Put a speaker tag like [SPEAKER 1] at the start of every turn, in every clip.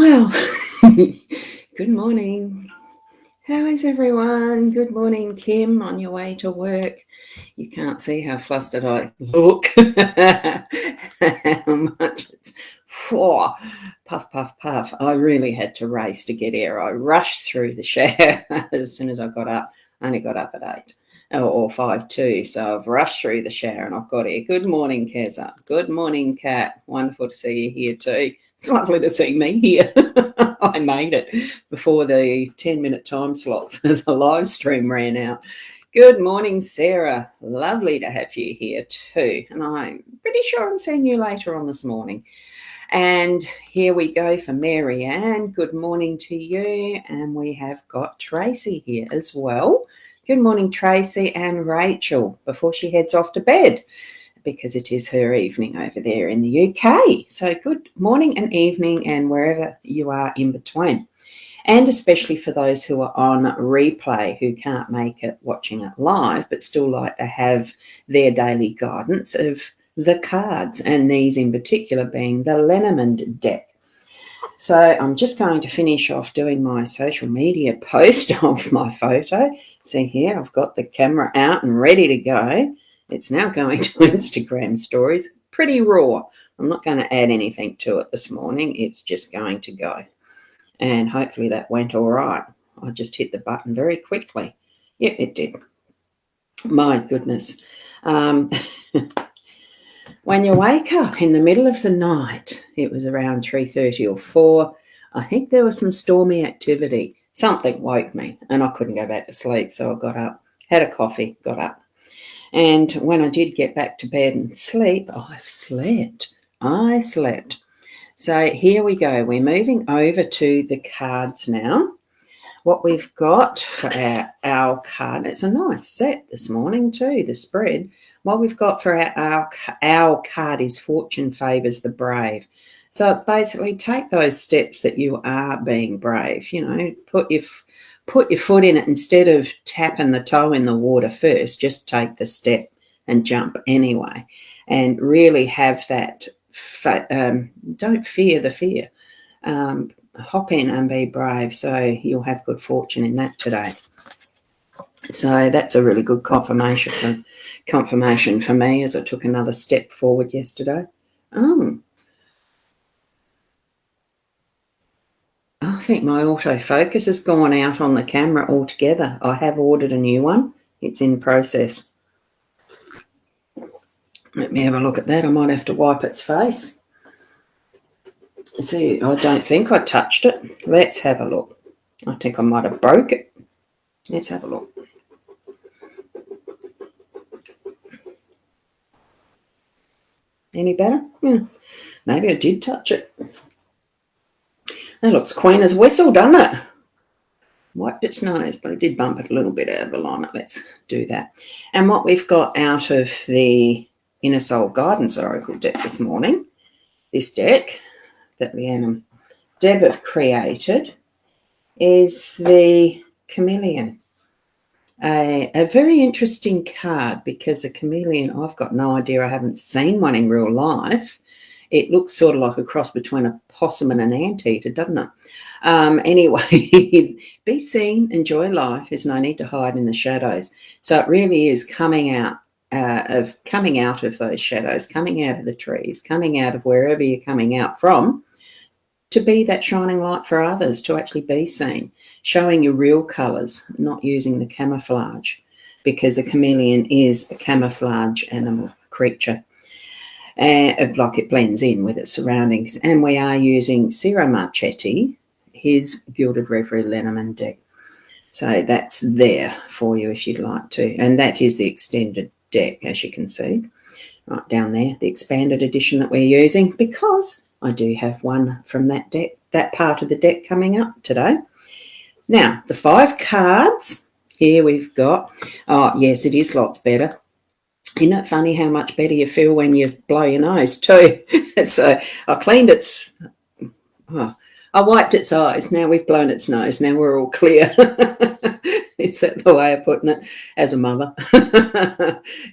[SPEAKER 1] Well, good morning. How is everyone? Good morning, Kim, on your way to work. You can't see how flustered I look. How much it's puff, puff, puff. I really had to race to get here. I rushed through the shower as soon as I got up. I only got up at 8 or 5 too. So I've rushed through the shower and I've got here. Good morning, Keza. Good morning, Kat. Wonderful to see you here too. It's lovely to see me here. I made it before the 10-minute time slot as the live stream ran out. Good morning, Sarah. Lovely to have you here too. And I'm pretty sure I'm seeing you later on this morning. And here we go for Mary Ann. Good morning to you. And we have got Tracy here as well. Good morning, Tracy and Rachel, before she heads off to bed, because it is her evening over there in the UK. So good morning and evening and wherever you are in between. And especially for those who are on replay, who can't make it watching it live, but still like to have their daily guidance of the cards, and these in particular being the LENORMAND deck. So I'm just going to finish off doing my social media post of my photo. See here, I've got the camera out and ready to go. It's now going to Instagram stories. Pretty raw. I'm not going to add anything to it this morning. It's just going to go. And hopefully that went all right. I just hit the button very quickly. Yep, it did. My goodness. When you wake up in the middle of the night, it was around 3:30 or 4, I think there was some stormy activity. Something woke me and I couldn't go back to sleep. So I got up, had a coffee, got up. And when I did get back to bed and sleep, I slept. So here we go. We're moving over to the cards now. What we've got for our card, it's a nice set this morning too, the spread. What we've got for our card is Fortune Favours the Brave. So it's basically take those steps that you are being brave. You know, put your foot in it instead of tapping the toe in the water first. Just take the step and jump anyway, and really have that. Don't fear the fear. Hop in and be brave. So you'll have good fortune in that today. So that's a really good confirmation for me as I took another step forward yesterday. I think my autofocus has gone out on the camera altogether. I have ordered a new one. It's in process. Let me have a look at that. I might have to wipe its face. See, I don't think I touched it. Let's have a look. I think I might have broke it. Let's have a look. Any better? Yeah. Maybe I did touch it. That looks Queen as whistle, doesn't it? Wiped its nose, but I did bump it a little bit out of alignment. Let's do that. And what we've got out of the Inner Soul Guidance Oracle deck this morning, this deck that Leanne and Deb have created, is the Chameleon. A very interesting card, because a chameleon, I've got no idea, I haven't seen one in real life. It looks sort of like a cross between a possum and an anteater, doesn't it? Anyway, be seen, enjoy life. There's no need to hide in the shadows. So it really is coming out of those shadows, coming out of the trees, coming out of wherever you're coming out from, to be that shining light for others, to actually be seen, showing your real colours, not using the camouflage, because a chameleon is a camouflage animal creature. Like it blends in with its surroundings. And we are using Ciro Marchetti, his Gilded Reverie Lenormand deck. So that's there for you if you'd like to. And that is the extended deck, as you can see, right down there, the expanded edition that we're using, because I do have one from that deck, that part of the deck coming up today. Now, the 5 cards, here we've got, oh, yes, it is lots better. Isn't it funny how much better you feel when you blow your nose too? So I cleaned I wiped its eyes. Now we've blown its nose. Now we're all clear. Is that the way of putting it? As a mother,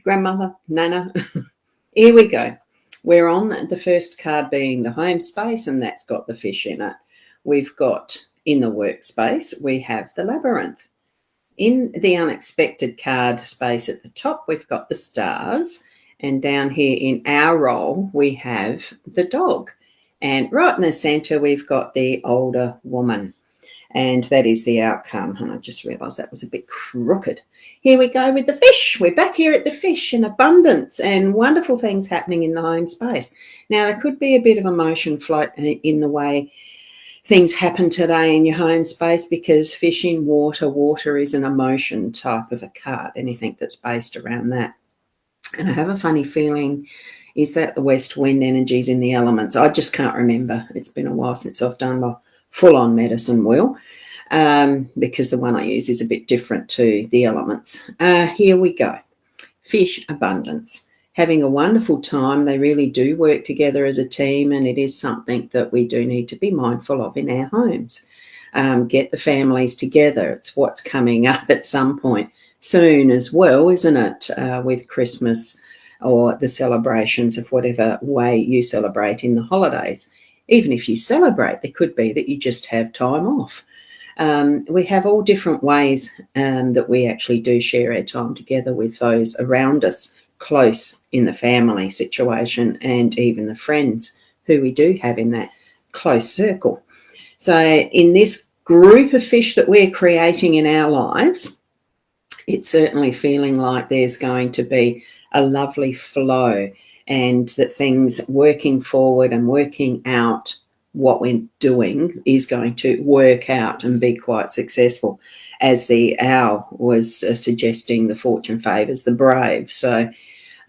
[SPEAKER 1] grandmother, nana. Here we go. We're on the first card being the home space, and that's got the fish in it. we've got in the workspace, we have the Labyrinth. In the unexpected card space at the top, we've got the stars. And down here in our role, we have the dog. And right in the centre, we've got the older woman. And that is the outcome. And I just realised that was a bit crooked. Here we go with the fish. We're back here at the fish, and abundance and wonderful things happening in the home space. Now, there could be a bit of emotion float in the way things happen today in your home space, because fish in water is an emotion type of a card, anything that's based around that. And I have a funny feeling, is that the west wind energies in the elements? I just can't remember. It's been a while since I've done my full-on medicine wheel, because the one I use is a bit different to the elements. Here we go. Fish abundance. Having a wonderful time. They really do work together as a team, and it is something that we do need to be mindful of in our homes. Get the families together. It's what's coming up at some point soon as well, isn't it, with Christmas or the celebrations of whatever way you celebrate in the holidays. Even if you celebrate, there could be that you just have time off. We have all different ways that we actually do share our time together with those around us, close in the family situation, and even the friends who we do have in that close circle. So in this group of fish that we're creating in our lives, it's certainly feeling like there's going to be a lovely flow, and that things working forward and working out what we're doing is going to work out and be quite successful. As the owl was suggesting, the fortune favours the brave. So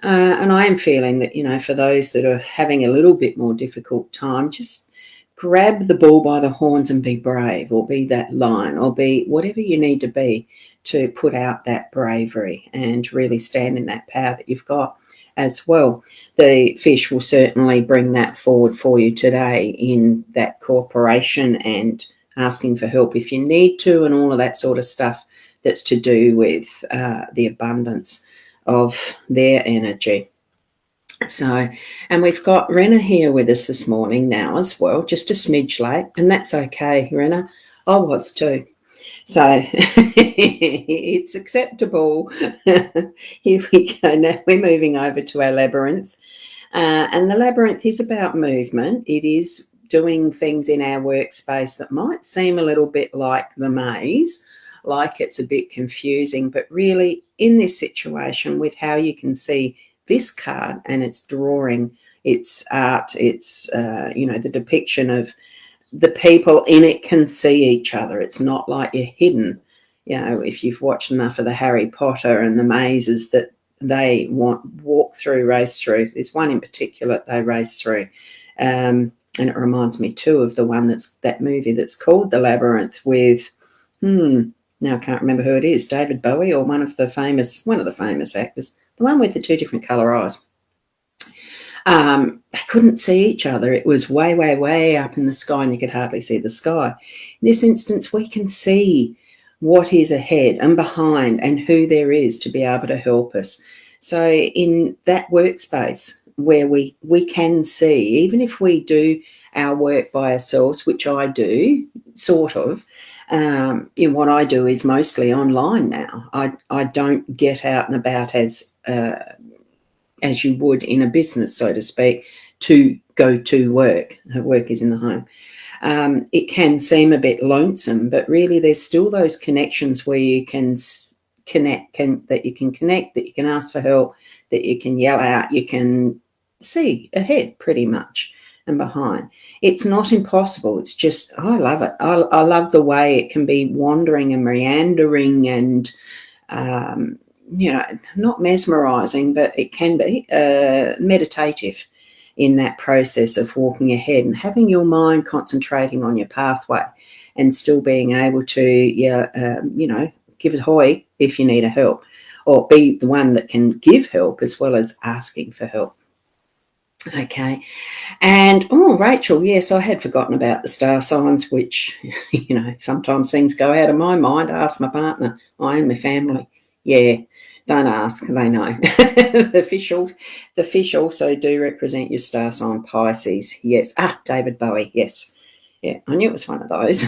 [SPEAKER 1] and I am feeling that, for those that are having a little bit more difficult time, just grab the bull by the horns and be brave, or be that lion, or be whatever you need to be to put out that bravery and really stand in that power that you've got as well. The fish will certainly bring that forward for you today in that cooperation and asking for help if you need to, and all of that sort of stuff that's to do with the abundance of their energy. So, and we've got Rena here with us this morning now as well, just a smidge late, and that's okay, Rena. I was too. So it's acceptable. Here we go. Now we're moving over to our labyrinth. And the labyrinth is about movement. It is doing things in our workspace that might seem a little bit like the maze, like it's a bit confusing, but really in this situation, with how you can see this card and its drawing, its art, its the depiction of the people in it can see each other. It's not like you're hidden. If you've watched enough of the Harry Potter and the mazes that they walk through, race through, there's one in particular they race through, and it reminds me too of the one that movie that's called The Labyrinth with now I can't remember who it is, David Bowie, or one of the famous actors, the one with the two different colour eyes. They couldn't see each other. It was way, way, way up in the sky, and you could hardly see the sky. In this instance, we can see what is ahead and behind and who there is to be able to help us. So in that workspace where we can see, even if we do our work by ourselves, which I do, sort of, what I do is mostly online now. I don't get out and about as you would in a business, so to speak, to go to work. Work is in the home. It can seem a bit lonesome, but really there's still those connections where you can connect, that you can ask for help, that you can yell out, you can see ahead pretty much and behind. It's not impossible. It's just, I love it. I love the way it can be wandering and meandering and, not mesmerising, but it can be meditative in that process of walking ahead and having your mind concentrating on your pathway and still being able to, give it hoy if you need a help, or be the one that can give help as well as asking for help. Okay. And, Rachel, yes, I had forgotten about the star signs, which, sometimes things go out of my mind. I ask my partner, I and my family. Yeah, don't ask, they know. The fish also do represent your star sign, Pisces. Yes. David Bowie, yes. Yeah, I knew it was one of those.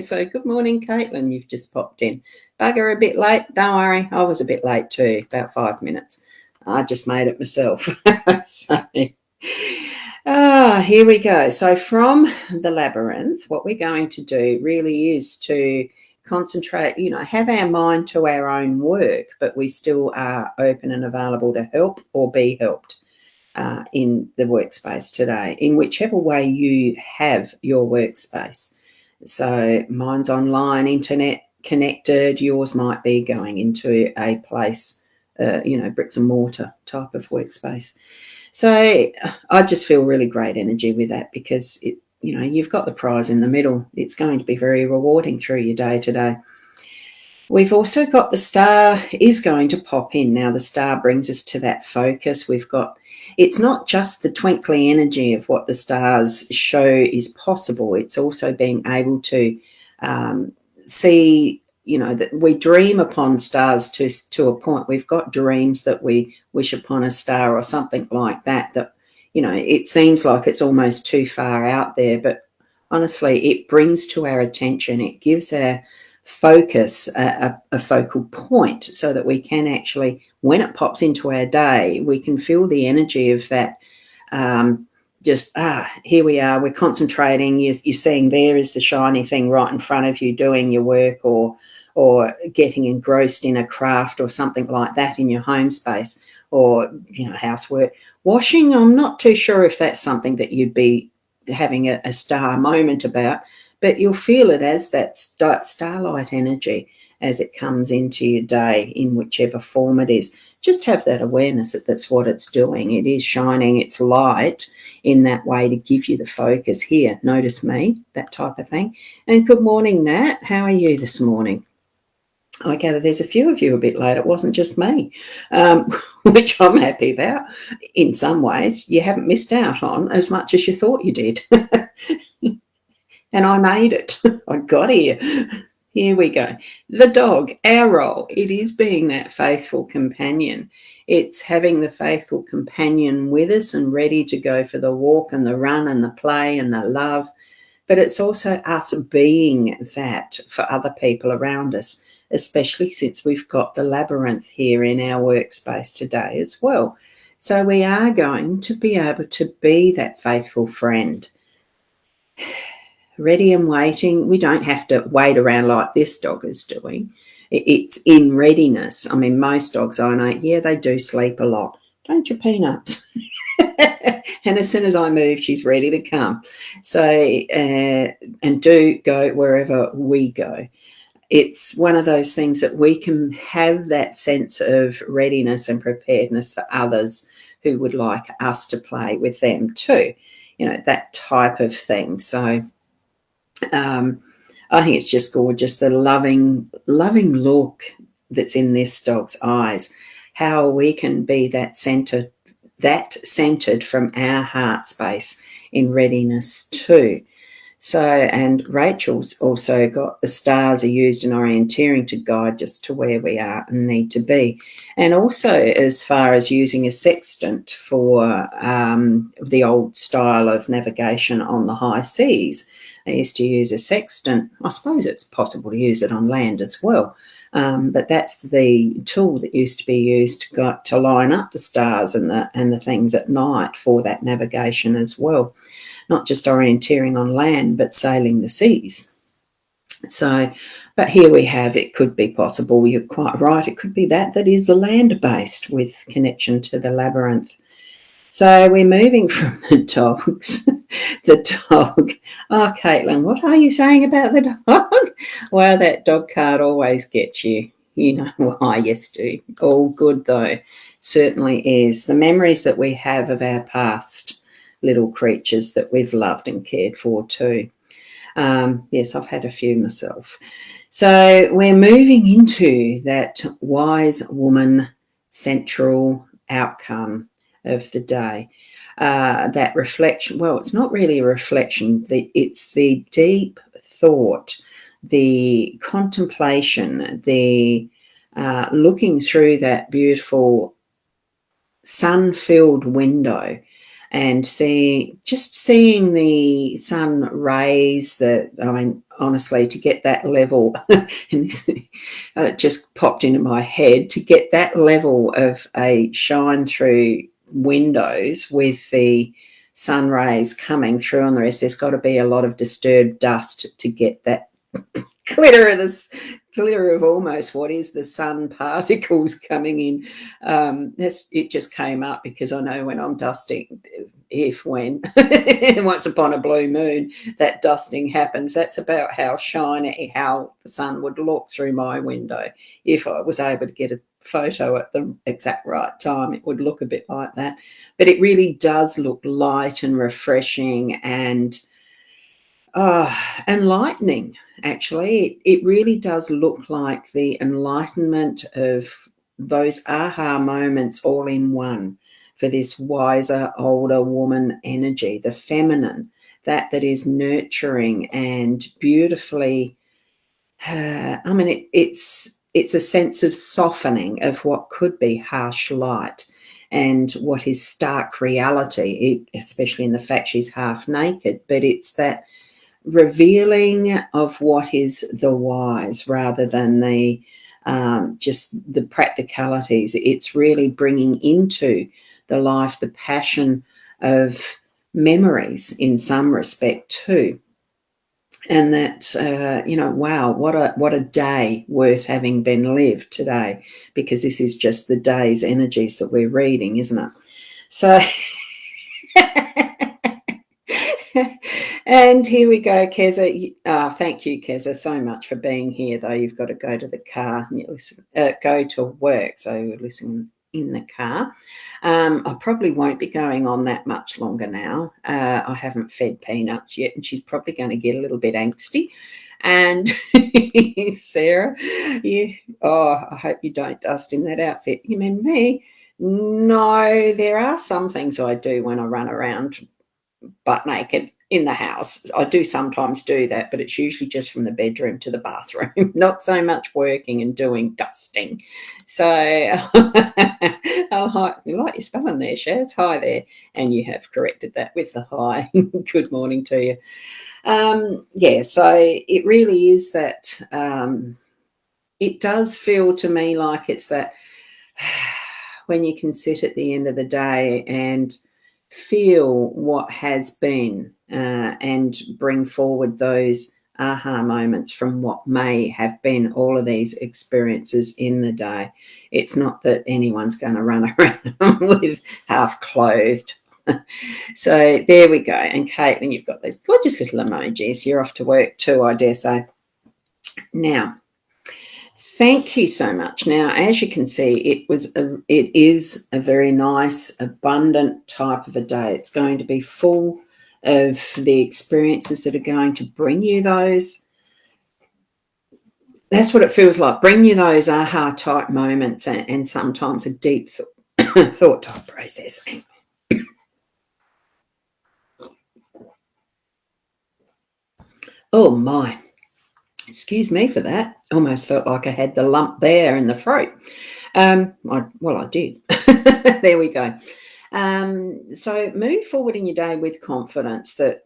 [SPEAKER 1] So good morning, Caitlin. You've just popped in. Bugger, a bit late. Don't worry, I was a bit late too, about 5 minutes. I just made it myself. So, here we go. So from the Labyrinth, what we're going to do really is to concentrate, have our mind to our own work, but we still are open and available to help or be helped in the workspace today, in whichever way you have your workspace. So mine's online, internet connected. Yours might be going into a place, bricks and mortar type of workspace. So I just feel really great energy with that, because you've got the prize in the middle. It's going to be very rewarding through your day today. We've also got the star is going to pop in. Now the star brings us to that focus. It's not just the twinkly energy of what the stars show is possible. It's also being able to see, that we dream upon stars to a point. We've got dreams that we wish upon a star or something like that, it seems like it's almost too far out there, but honestly, it brings to our attention, it gives our focus a focal point, so that we can actually, when it pops into our day, we can feel the energy of that. Here we are, we're concentrating. You're seeing there is the shiny thing right in front of you, doing your work or getting engrossed in a craft or something like that in your home space, or housework, washing. I'm not too sure if that's something that you'd be having a star moment about, but you'll feel it as that starlight energy as it comes into your day in whichever form it is. Just have that awareness that that's what it's doing. It is shining its light in that way to give you the focus. Here, notice me, that type of thing. And good morning, Nat. How are you this morning? I gather there's a few of you a bit late. It wasn't just me, which I'm happy about. In some ways, you haven't missed out on as much as you thought you did. And I made it. I got here. Here we go. The dog, our role, it is being that faithful companion. It's having the faithful companion with us and ready to go for the walk and the run and the play and the love. But it's also us being that for other people around us, especially since we've got the Labyrinth here in our workspace today as well. So we are going to be able to be that faithful friend. Ready and waiting. We don't have to wait around like this dog is doing. It's in readiness. I mean, most dogs I know, they do sleep a lot. Don't you, Peanuts? And as soon as I move, she's ready to come. So, and do go wherever we go. It's one of those things that we can have that sense of readiness and preparedness for others who would like us to play with them too. That type of thing. So, I think it's just gorgeous, the loving look that's in this dog's eyes, how we can be that centered from our heart space in readiness too. So, and Rachel's also got the stars are used in orienteering to guide us to where we are and need to be. And also as far as using a sextant for the old style of navigation on the high seas, they used to use a sextant. I suppose it's possible to use it on land as well. But that's the tool that used to be used to line up the stars and the things at night for that navigation as well. Not just orienteering on land, but sailing the seas. So, but here we have, it could be possible, you're quite right, it could be that is the land-based with connection to the Labyrinth. So we're moving from the dogs. The dog. Oh, Caitlin, what are you saying about the dog? Well, that dog card always gets you. You know why, yes, do. All good, though. Certainly is. The memories that we have of our past little creatures that we've loved and cared for too. Yes, I've had a few myself. So we're moving into that wise woman central outcome of the day. That reflection, well, it's not really a reflection, it's the deep thought, the contemplation, the looking through that beautiful sun-filled window and seeing the sun rays, honestly, to get that level, and this just popped into my head, to get that level of a shine through windows with the sun rays coming through on the rest, there's got to be a lot of disturbed dust to get that glitter of almost what is the sun particles coming in. It just came up because I know when I'm dusting, when once upon a blue moon that dusting happens, that's about how shiny, how the sun would look through my window. If I was able to get a photo at the exact right time, it would look a bit like that. But it really does look light and refreshing and enlightening. Actually, it really does look like the enlightenment of those aha moments all in one for this wiser, older woman energy, the feminine, that is nurturing and beautifully. It's a sense of softening of what could be harsh light and what is stark reality, especially in the fact she's half naked. But it's that revealing of what is the wise rather than the just the practicalities. It's really bringing into the life the passion of memories in some respect too. And that, wow, what a day worth having been lived today, because this is just the day's energies that we're reading, isn't it? So and here we go, Keza. Thank you, Keza, so much for being here, though. You've got to go to the car and go to work, so you're listening in the car. I probably won't be going on that much longer now. I haven't fed Peanuts yet, and she's probably going to get a little bit angsty. And Sarah, I hope you don't dust in that outfit. You mean me? No, there are some things I do when I run around butt naked in the house. I do sometimes do that, but it's usually just from the bedroom to the bathroom, not so much working and doing dusting. So, hi, you like your spelling there, Shaz. Hi there. And you have corrected that with the hi. Good morning to you. So it really is that it does feel to me like it's that when you can sit at the end of the day and feel what has been and bring forward those aha moments from what may have been all of these experiences in the day. It's not that anyone's going to run around with half clothed. So there we go. And Caitlin, you've got those gorgeous little emojis. You're off to work too, I dare say. Now, thank you so much. Now, as you can see, it is a very nice, abundant type of a day. It's going to be full of the experiences that are going to bring you those. That's what it feels like. Bring you those aha type moments and sometimes a deep thought type process. Oh my. Excuse me for that. Almost felt like I had the lump there in the throat. I did. There we go. So move forward in your day with confidence that,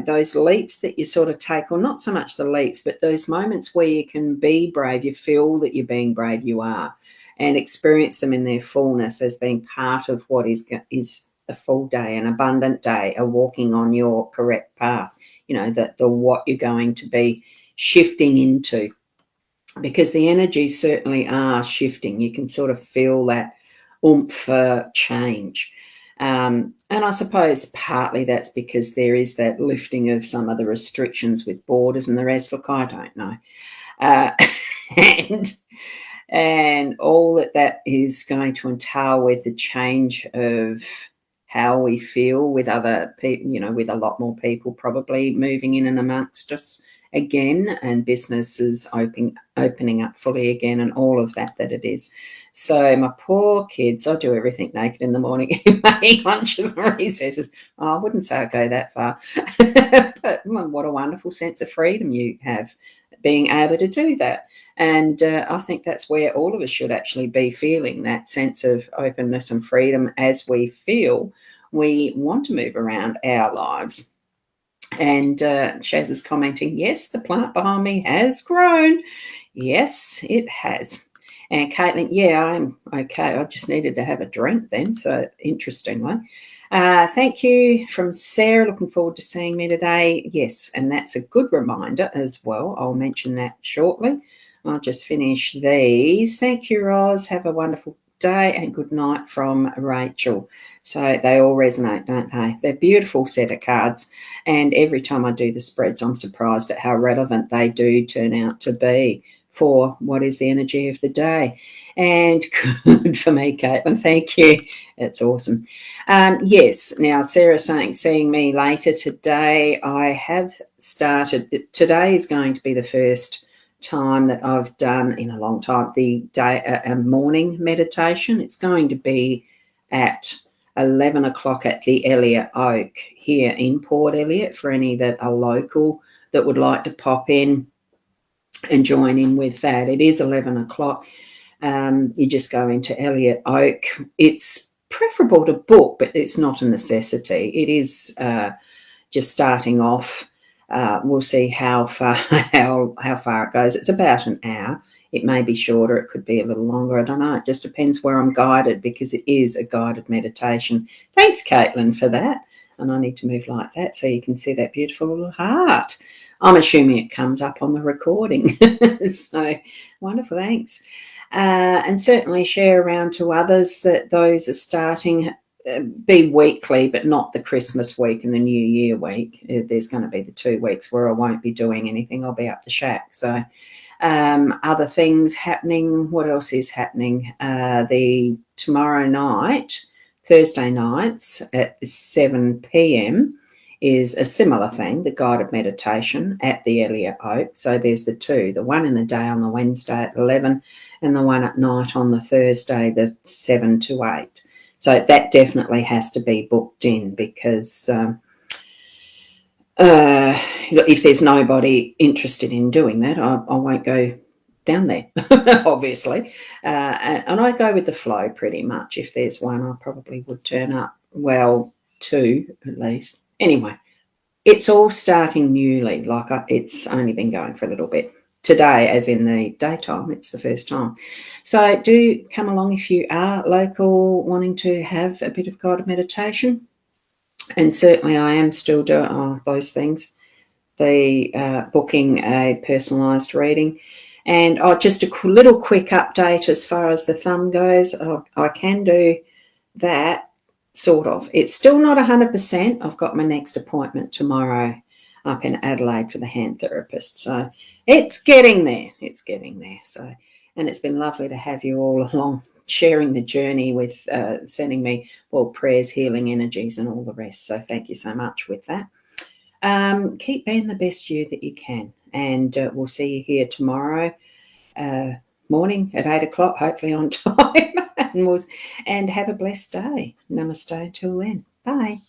[SPEAKER 1] those leaps that you sort of take, or not so much the leaps, but those moments where you can be brave, you feel that you're being brave, you are, and experience them in their fullness as being part of what is a full day, an abundant day, a walking on your correct path, the what you're going to be shifting into, because the energies certainly are shifting. You can sort of feel that oomph for change. And I suppose partly that's because there is that lifting of some of the restrictions with borders and the rest. Look, I don't know. And all that is going to entail with the change of how we feel with other people, with a lot more people probably moving in and amongst us again, and businesses opening up fully again, and all of that it is. So my poor kids, I do everything naked in the morning, making lunches and recesses. I wouldn't say I go that far, but what a wonderful sense of freedom you have, being able to do that. And I think that's where all of us should actually be feeling, that sense of openness and freedom as we feel we want to move around our lives. And Shaz is commenting, yes, the plant behind me has grown. Yes, it has. And Caitlin, yeah, I'm okay. I just needed to have a drink then. So interestingly. Thank you from Sarah. Looking forward to seeing me today. Yes, and that's a good reminder as well. I'll mention that shortly. I'll just finish these. Thank you, Roz. Have a wonderful day and good night from Rachel. So they all resonate, don't they? They're a beautiful set of cards. And every time I do the spreads, I'm surprised at how relevant they do turn out to be for what is the energy of the day. And good for me, Caitlin. Thank you. It's awesome. Yes. Now, Sarah's saying, seeing me later today. I have started. Today is going to be the first time that I've done in a long time the day a morning meditation. It's going to be at 11 o'clock at the Elliot Oak here in Port Elliot for any that are local that would like to pop in and join in with that. It is 11 o'clock. You just go into Elliot Oak. It's preferable to book, but it's not a necessity. It is just starting off. We'll see how far it goes. It's about an hour. It may be shorter. It could be a little longer. I don't know. It just depends where I'm guided because it is a guided meditation. Thanks, Caitlin, for that. And I need to move like that so you can see that beautiful little heart. I'm assuming it comes up on the recording. So wonderful. Thanks. And certainly share around to others that those are starting be weekly, but not the Christmas week and the New Year week. There's going to be the 2 weeks where I won't be doing anything. I'll be up the shack. So other things happening. What else is happening? The tomorrow night, Thursday nights at 7 p.m. is a similar thing, the guided meditation at the Elliot Oak. So there's the two, the one in the day on the Wednesday at 11 and the one at night on the Thursday, the 7 to 8. So that definitely has to be booked in because if there's nobody interested in doing that, I won't go down there, obviously. And I go with the flow pretty much. If there's one, I probably would turn up. Well, 2 at least. Anyway, it's all starting newly. It's only been going for a little bit. Today, as in the daytime, it's the first time. So do come along if you are local, wanting to have a bit of guided meditation. And certainly I am still doing those things. The booking a personalised reading. And just a little quick update as far as the thumb goes. I can do that, sort of. It's still not 100%. I've got my next appointment tomorrow up in Adelaide for the hand therapist. So it's getting there. It's getting there. So, and it's been lovely to have you all along, sharing the journey with sending me prayers, healing energies and all the rest. So thank you so much with that. Keep being the best you that you can. And we'll see you here tomorrow morning at 8 o'clock, hopefully on time. And have a blessed day. Namaste till then. Bye.